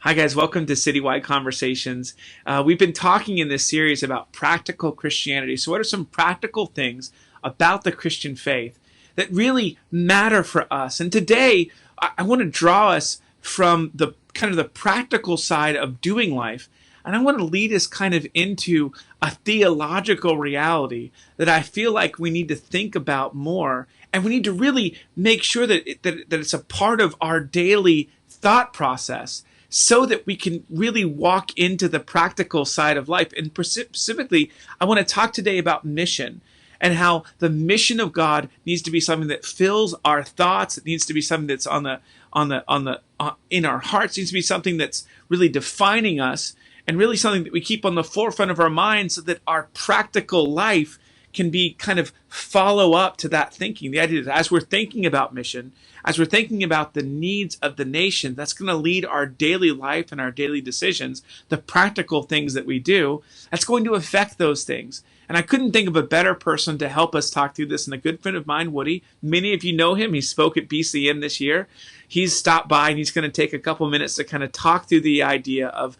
Hi, guys. Welcome to Citywide Conversations. We've been talking in this series about practical Christianity. So, what are some practical things about the Christian faith that really matter for us? And today, I want to draw us from the kind of the practical side of doing life. And I want to lead us kind of into a theological reality that I feel like we need to think about more. And we need to really make sure that it's a part of our daily thought process so that we can really walk into the practical side of life. And specifically, I want to talk today about mission and how the mission of God needs to be something that fills our thoughts. It needs to be something that's in our hearts. It needs to be something that's really defining us and really something that we keep on the forefront of our minds so that our practical life can be kind of follow up to that thinking. The idea that as we're thinking about mission, as we're thinking about the needs of the nation, that's going to lead our daily life and our daily decisions, the practical things that we do, that's going to affect those things. And I couldn't think of a better person to help us talk through this than a good friend of mine, Woody. Many of you know him. He spoke at BCM this year. He's stopped by and he's going to take a couple minutes to kind of talk through the idea of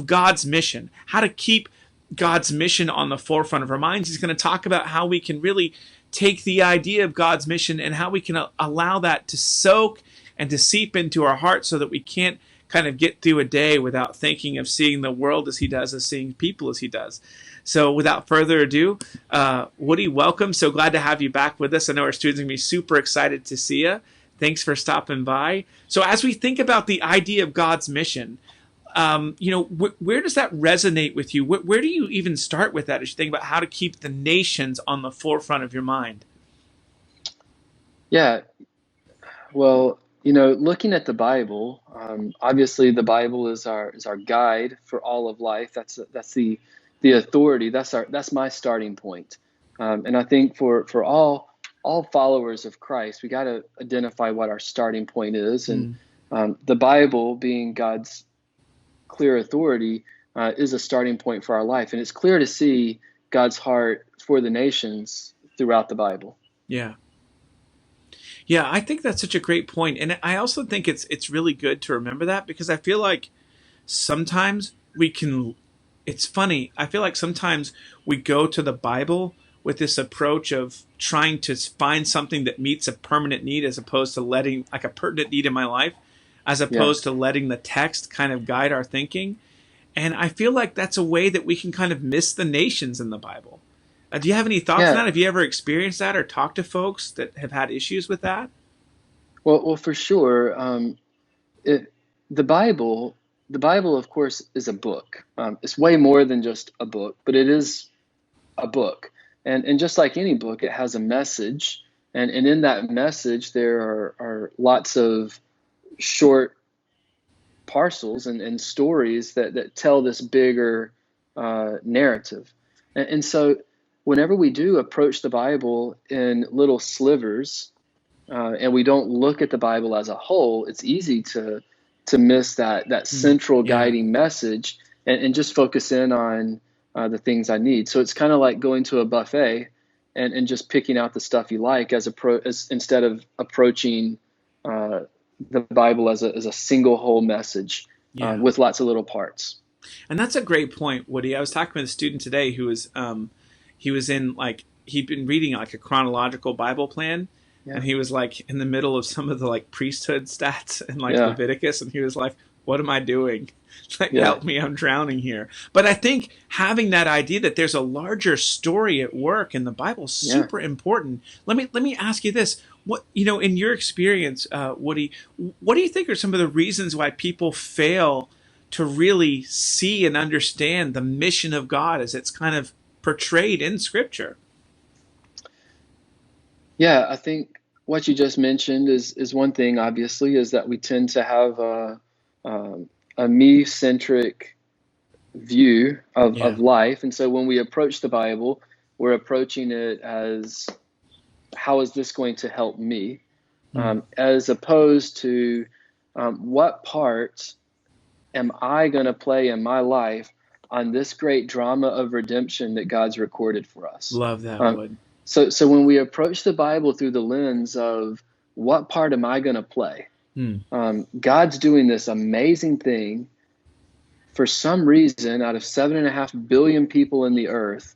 God's mission, how to keep God's mission on the forefront of our minds. He's going to talk about how we can really take the idea of God's mission and how we can allow that to soak and to seep into our hearts so that we can't kind of get through a day without thinking of seeing the world as he does, as seeing people as he does. So without further ado, Woody, welcome. So glad to have you back with us. I know our students are going to be super excited to see you. Thanks for stopping by. So as we think about the idea of God's mission, where does that resonate with you? Where do you even start with that as you think about how to keep the nations on the forefront of your mind? Yeah, well, looking at the Bible, obviously the Bible is our guide for all of life. That's the authority. That's my starting point. And I think for all followers of Christ, we got to identify what our starting point is. And the Bible, being God's clear authority, is a starting point for our life. And it's clear to see God's heart for the nations throughout the Bible. Yeah. Yeah, I think that's such a great point. And I also think it's really good to remember that, because I feel like sometimes it's funny. I feel like sometimes we go to the Bible with this approach of trying to find something that meets a permanent need as opposed to letting, like, a pertinent need in my life, as opposed to letting the text kind of guide our thinking. And I feel like that's a way that we can kind of miss the nations in the Bible. Do you have any thoughts on that? Have you ever experienced that or talked to folks that have had issues with that? Well, for sure. The Bible, of course, is a book. It's way more than just a book, but it is a book. And just like any book, it has a message. And in that message, there are lots of short parcels and stories that tell this bigger narrative. And so whenever we do approach the Bible in little slivers, and we don't look at the Bible as a whole, it's easy to miss that central guiding message and just focus in on the things I need. So it's kind of like going to a buffet and just picking out the stuff you like as instead of approaching the Bible as a single whole message with lots of little parts. And that's a great point, Woody. I was talking with a student today who was he'd been reading like a chronological Bible plan. Yeah. And he was like in the middle of some of the like priesthood stats in Leviticus, and he was like, "What am I doing? Help me! I'm drowning here." But I think having that idea that there's a larger story at work in the Bible is super important. Let me ask you this: what in your experience, Woody, what do you think are some of the reasons why people fail to really see and understand the mission of God as it's kind of portrayed in Scripture? Yeah, I think what you just mentioned is one thing, obviously, is that we tend to have a me-centric view of life. And so when we approach the Bible, we're approaching it as, how is this going to help me? As opposed to what part am I going to play in my life on this great drama of redemption that God's recorded for us? Love that, Wood. So when we approach the Bible through the lens of what part am I going to play? God's doing this amazing thing for some reason, out of 7.5 billion people in the earth,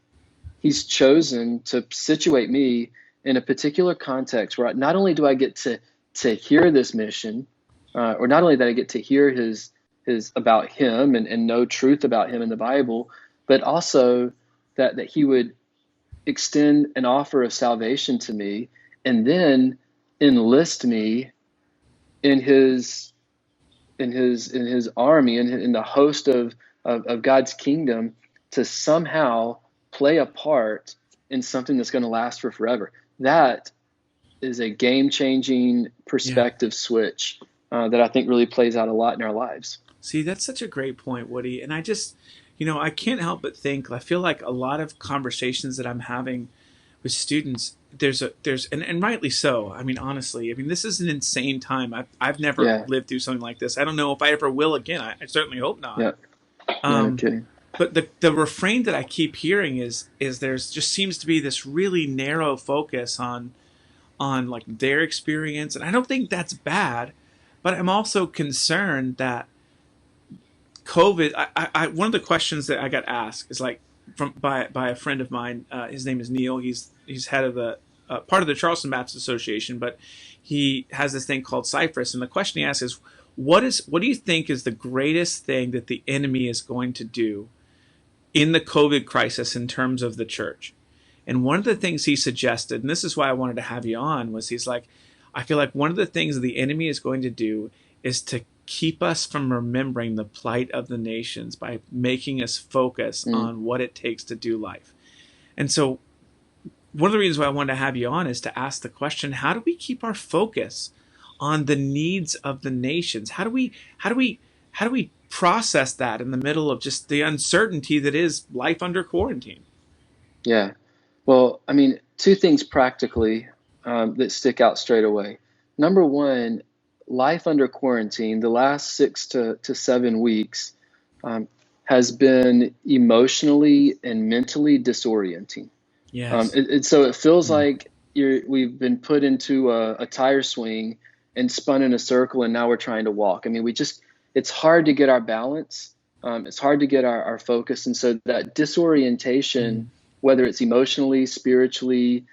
he's chosen to situate me in a particular context where not only do I get to hear this mission, or not only that I get to hear his about him and know truth about him in the Bible, but also that he would extend an offer of salvation to me and then enlist me in his army, in the host of God's kingdom, to somehow play a part in something that's going to last for forever. That is a game-changing perspective switch that I think really plays out a lot in our lives. See, that's such a great point, Woody. And I just, I can't help but think, I feel like a lot of conversations that I'm having with students, and rightly so. I mean, honestly, this is an insane time. I've never lived through something like this. I don't know if I ever will again. I certainly hope not. Yeah. No kidding. But the refrain that I keep hearing is there's just seems to be this really narrow focus on like their experience. And I don't think that's bad, but I'm also concerned that COVID, I one of the questions that I got asked is like by a friend of mine. His name is Neil. He's head of the part of the Charleston Baptist Association, but he has this thing called Cypress. And the question he asks is, what do you think is the greatest thing that the enemy is going to do in the COVID crisis in terms of the church? And one of the things he suggested, and this is why I wanted to have you on, was he's like, I feel like one of the things the enemy is going to do is to keep us from remembering the plight of the nations by making us focus on what it takes to do life. And so one of the reasons why I wanted to have you on is to ask the question, how do we keep our focus on the needs of the nations? How do we process that in the middle of just the uncertainty that is life under quarantine? Yeah. Well, two things practically that stick out straight away. Number one, life under quarantine, the last 6 to 7 weeks, has been emotionally and mentally disorienting. Yes. So it feels like we've been put into a tire swing and spun in a circle, and now we're trying to walk. It's hard to get our balance. It's hard to get our focus. And so that disorientation, whether it's emotionally, spiritually,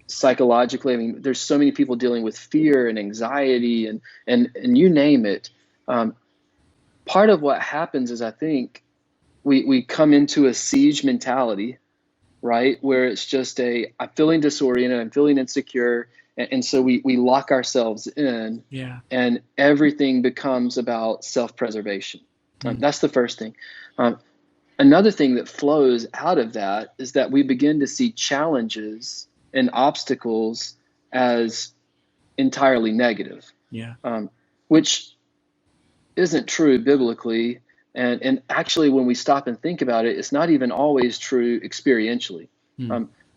psychologically, there's so many people dealing with fear and anxiety and you name it. Part of what happens is I think we come into a siege mentality, right? Where it's just I'm feeling disoriented, I'm feeling insecure. And so we lock ourselves in, and everything becomes about self-preservation. That's the first thing. Another thing that flows out of that is that we begin to see challenges and obstacles as entirely negative, which isn't true biblically. And actually, when we stop and think about it, it's not even always true experientially.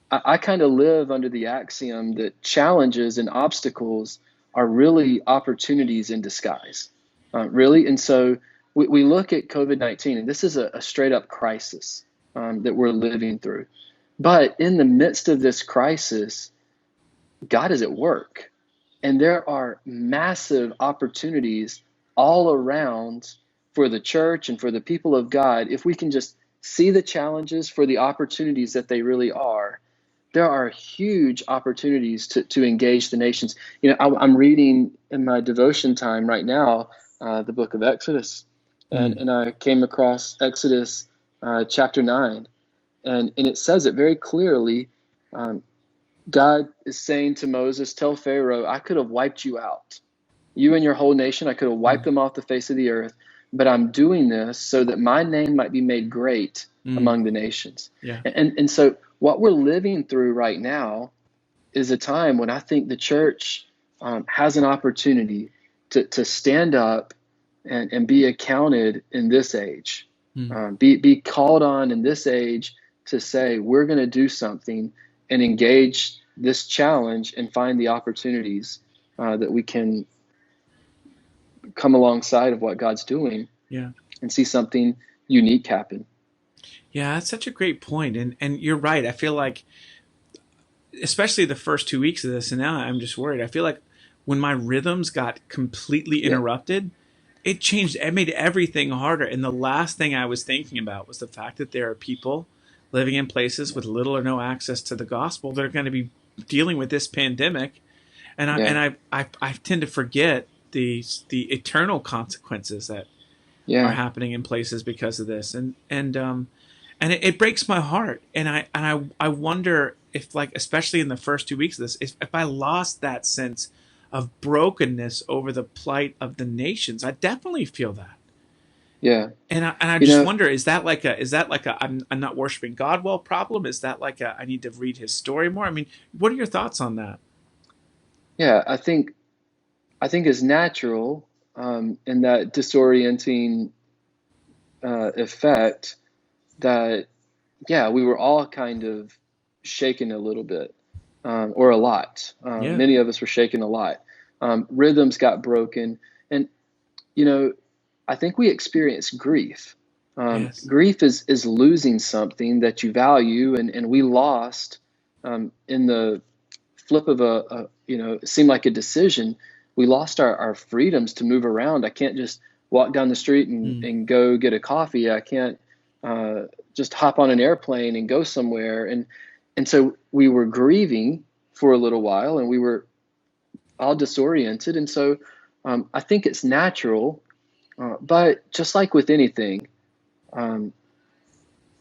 I kind of live under the axiom that challenges and obstacles are really opportunities in disguise, really. And so we look at COVID-19, and this is a straight up crisis that we're living through. But in the midst of this crisis, God is at work, and there are massive opportunities all around for the church and for the people of God. If we can just see the challenges for the opportunities that they really are, there are huge opportunities to engage the nations. I'm reading in my devotion time right now the book of Exodus, and I came across Exodus chapter 9, and it says it very clearly. God is saying to Moses, tell Pharaoh, I could have wiped you out. You and your whole nation, I could have wiped them off the face of the earth, but I'm doing this so that my name might be made great among the nations. Yeah. And so what we're living through right now is a time when I think the church has an opportunity to stand up and be accounted in this age, be called on in this age to say, we're going to do something and engage this challenge and find the opportunities that we can come alongside of what God's doing and see something unique happen. Yeah, that's such a great point. And you're right. I feel like, especially the first 2 weeks of this, and now I'm just worried. I feel like when my rhythms got completely interrupted, it changed. It made everything harder. And the last thing I was thinking about was the fact that there are people living in places with little or no access to the gospel that are going to be dealing with this pandemic. And Yeah. I tend to forget the eternal consequences that are Yeah. happening in places because of this. And it breaks my heart. And I wonder if, like, especially in the first 2 weeks of this, if I lost that sense of brokenness over the plight of the nations. I definitely feel that. Yeah. And I You just know, wonder, is that like a I'm not worshiping God well problem? Is that like a I need to read his story more? I mean, what are your thoughts on that? yeah, I think it's natural in that disorienting effect that, yeah, we were all kind of shaken a little bit, or a lot. Yeah. Many of us were shaken a lot. Rhythms got broken. And, you know, I think we experience grief. Yes. Grief is losing something that you value, and we lost in the flip of it seemed like a decision. We lost our freedoms to move around. I can't just walk down the street Mm. and go get a coffee. I can't uh, just hop on an airplane and go somewhere. And so we were grieving for a little while, and we were all disoriented. And so I think it's natural, but just like with anything, um,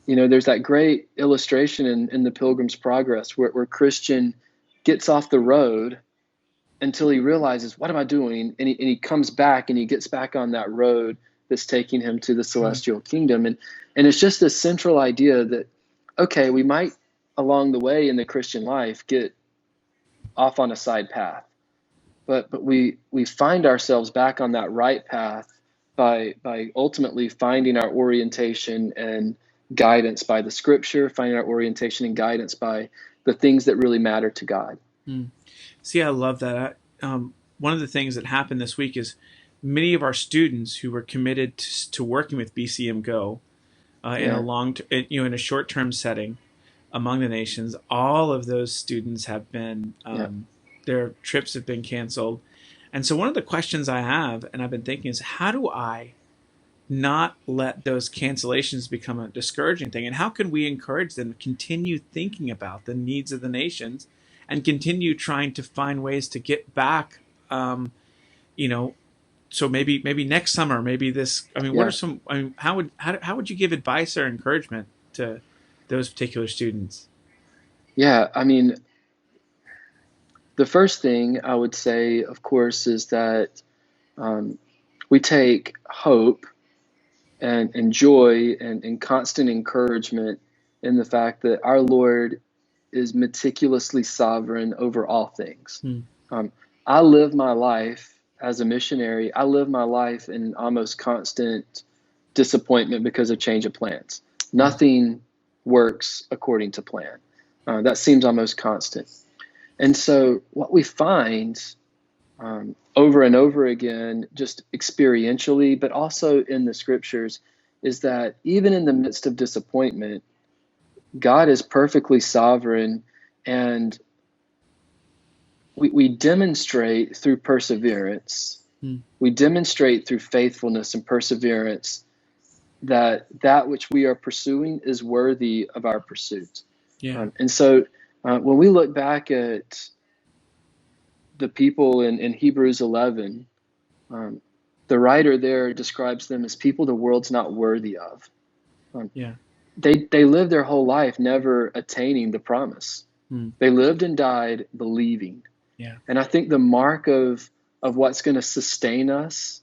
there's that great illustration in the Pilgrim's Progress where Christian gets off the road until he realizes, what am I doing? And he comes back and he gets back on that road that's taking him to the Mm. celestial kingdom. And it's just this central idea that, okay, we might along the way in the Christian life get off on a side path, but we find ourselves back on that right path by ultimately finding our orientation and guidance by the scripture, finding our orientation and guidance by the things that really matter to God. Mm. See, I love that. One of the things that happened this week is many of our students who were committed to working with BCM Go in a Yeah, in a short term setting among the nations, all of those students have been yeah, their trips have been canceled. And so one of the questions I have, and I've been thinking, is how do I not let those cancellations become a discouraging thing? And how can we encourage them to continue thinking about the needs of the nations and continue trying to find ways to get back, um, you know, so maybe next summer, maybe this, I mean, what are yeah, some, I mean, how would you give advice or encouragement to those particular students? yeah. I mean, the first thing I would say, of course, is that um, we take hope and joy and constant encouragement in the fact that our Lord is meticulously sovereign over all things. Hmm. Um, I live my life as a missionary. I live my life in almost constant disappointment because of change of plans. Hmm. Nothing works according to plan. That seems almost constant. And so, what we find over and over again, just experientially, but also in the scriptures, is that even in the midst of disappointment, God is perfectly sovereign, and we demonstrate through perseverance, Hmm. we demonstrate through faithfulness and perseverance that which we are pursuing is worthy of our pursuit. Yeah. And so when we look back at the people in Hebrews 11, um, the writer there describes them as people the world's not worthy of. Um, Yeah. they lived their whole life never attaining the promise. Hmm. They lived and died believing. Yeah. And I think the mark of what's going to sustain us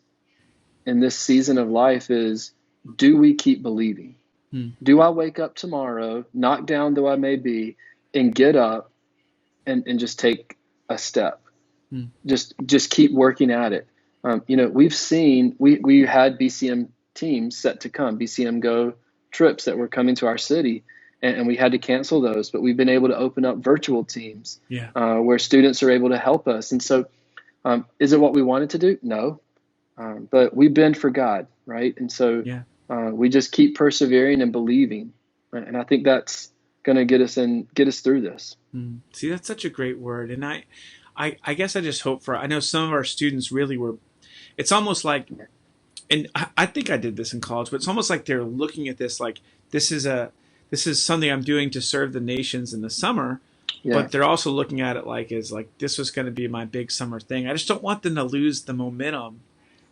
in this season of life is, do we keep believing? Hmm. Do I wake up tomorrow, knocked down though I may be, and get up and just take a step? Hmm. Just keep working at it. We've seen we had BCM teams set to come, BCM Go trips that were coming to our city, and we had to cancel those. But we've been able to open up virtual teams Yeah. where students are able to help us. And so, is it what we wanted to do? No, but we bend for God, right? And so Yeah. we just keep persevering and believing, and I think that's going to get us through this. Hmm. See, that's such a great word. And I guess I just hope for, I know some of our students really were, it's almost like and I think I did this in college, but it's almost like they're looking at this like this is a this is something I'm doing to serve the nations in the summer, Yeah. but they're also looking at it like is like this was going to be my big summer thing. I just don't want them to lose the momentum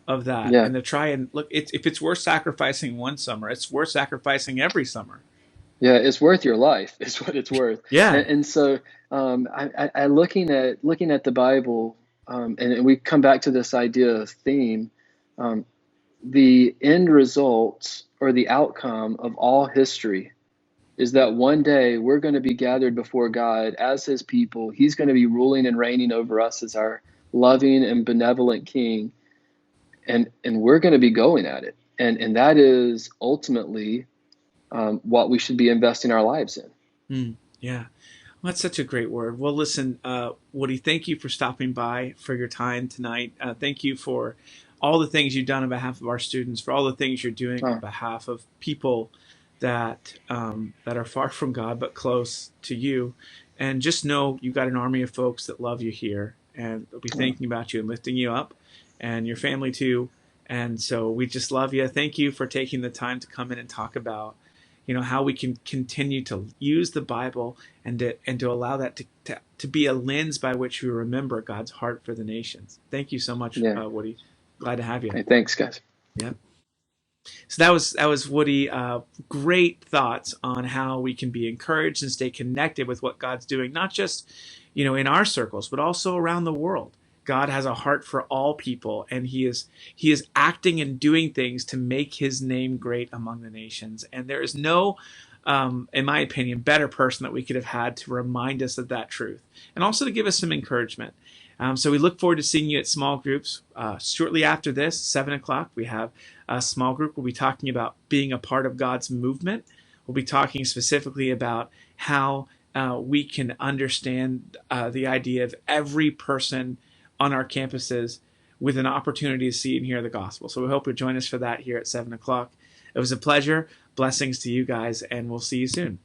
of that Yeah. and to try and look. If it's worth sacrificing one summer, it's worth sacrificing every summer. Yeah, it's worth your life. Is what it's worth. Yeah. And so, I looking at the Bible, and we come back to this idea of theme. Um, the end result or the outcome of all history is that one day we're going to be gathered before God as His people. He's going to be ruling and reigning over us as our loving and benevolent King, and we're going to be going at it. And that is ultimately what we should be investing our lives in. Yeah. Well, that's such a great word. Well, listen, Woody, thank you for stopping by, for your time tonight. Thank you for all the things you've done on behalf of our students, for all the things you're doing on behalf of people that that are far from God but close to you. And just know you've got an army of folks that love you here, and they'll be thinking about you and lifting you up, and your family too. And so we just love you. Thank you for taking the time to come in and talk about, how we can continue to use the Bible and to allow that to be a lens by which we remember God's heart for the nations. Thank you so much, Yeah. Woody. Glad to have you. Hey, thanks, guys. Yeah. So that was Woody. Great thoughts on how we can be encouraged and stay connected with what God's doing, not just in our circles, but also around the world. God has a heart for all people, and He is acting and doing things to make His name great among the nations. And there is no, in my opinion, better person that we could have had to remind us of that truth, and also to give us some encouragement. So we look forward to seeing you at small groups. Shortly after this, 7 o'clock, we have a small group. We'll be talking about being a part of God's movement. We'll be talking specifically about how we can understand the idea of every person on our campuses with an opportunity to see and hear the gospel. So we hope you'll join us for that here at 7 o'clock. It was a pleasure. Blessings to you guys, and we'll see you soon.